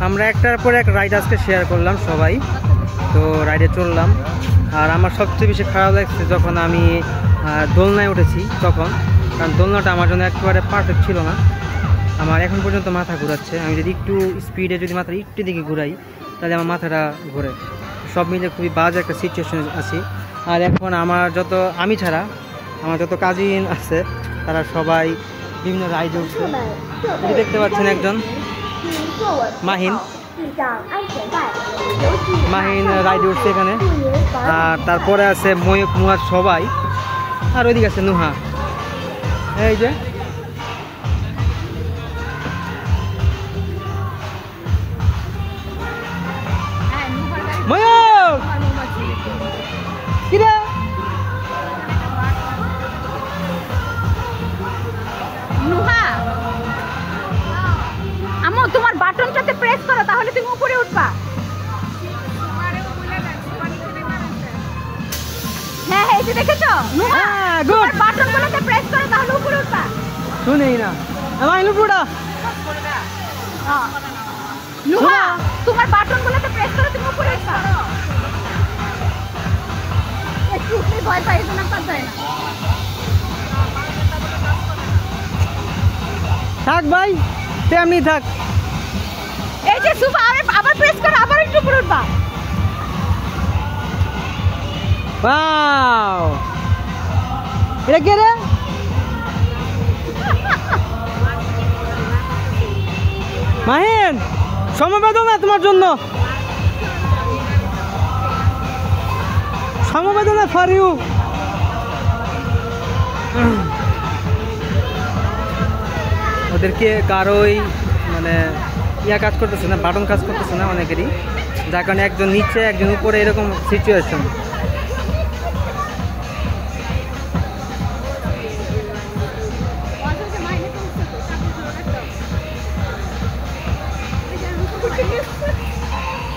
আমরা একটার পর এক রাইড আজকে শেয়ার করলাম সবাই, তো রাইডে চললাম। আর আমার সবচেয়ে বেশি খারাপ লাগছে যখন আমি দোলনায় উঠেছি তখন, কারণ দোলনাটা আমার জন্য একেবারে পারফেক্ট ছিল না। আমার এখন পর্যন্ত মাথা ঘুরাচ্ছে। আমি যদি একটু স্পিডে যদি মাথাটা একটু দিকে ঘুরাই তাহলে আমার মাথাটা ঘুরে। সব মিলে খুবই বাজে একটা সিচুয়েশনে আছি। আর এখন আমি ছাড়া আমার যত কাজিন আছে তারা সবাই বিভিন্ন রাইডে উঠছে। দেখতে পাচ্ছেন একজন মাহিন রাইডে উঠছে এখানে। আর তারপরে আছে ময়ূক মুহার সবাই। আর ওইদিকে আছে নুহা। এই যে ময়ূক কিরা নুহা, আম্মু তোমার বাটনটাতে প্রেস করো তাহলে তুমি উপরে উঠবা। হ্যাঁ এই যে দেখেছো নুহা, তোমার বাটনগুলোতে প্রেস করো তাহলে উপরে উঠবা। শুনেই না আমার নুপুরা। নুহা তোমার বাটনগুলোতে প্রেস করো তুমি উপরে উঠবা। একটু উঠলে ভয় পাই না কাজ যায় না। থাক ভাই তেমনি থাক। এই যে সুফা আবার প্রেস করো, আবার একটু উপরে উঠবা। ওয়াও এটা কে রে? মাহিন সমবেদনা তোমার জন্য, সমবেদনা ফর ইউ। ওদেরকে কারোই মানে কাজ করতেছে না, বাটন কাজ করতেছে না অনেকেরই, যার কারণে একজন নিচে একজন উপরে এরকম সিচুয়েশন।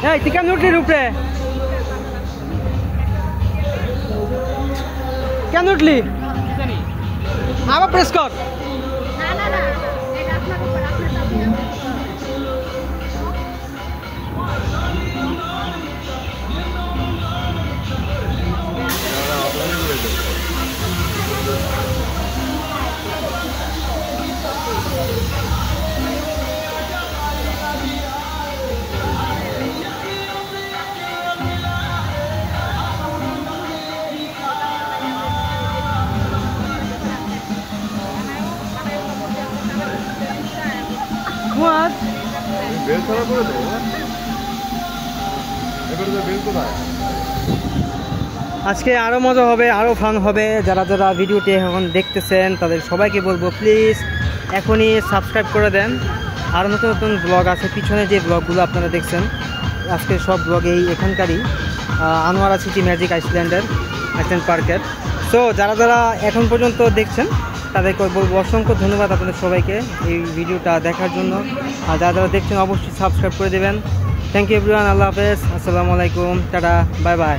এই তুই কেন উঠলি উপরে? কেন উঠলি? আবার প্রেস কর। আজকে আরো মজা হবে, আরো ফান হবে। যারা যারা ভিডিওটি এখন দেখতেছেন তাদের সবাইকে বলবো প্লিজ এখনই সাবস্ক্রাইব করে দেন। আরো নতুন নতুন ব্লগ আছে, পিছনে যে ব্লগগুলো আপনারা দেখছেন আজকে সব ব্লগ এখানকারই আনোয়ারা সিটি ম্যাজিক আইসল্যান্ড পার্কের। সো যারা যারা এখন পর্যন্ত দেখছেন তাদেরকে বলবো অসংখ্য ধন্যবাদ আপনাদের সবাইকে এই ভিডিওটা দেখার জন্য। আর যারা যারা দেখছেন অবশ্যই সাবস্ক্রাইব করে দেবেন। থ্যাংক ইউ এভরিওয়ান, আল্লাহ হাফেজ, আসসালামু আলাইকুম, টাটা, বাই বাই।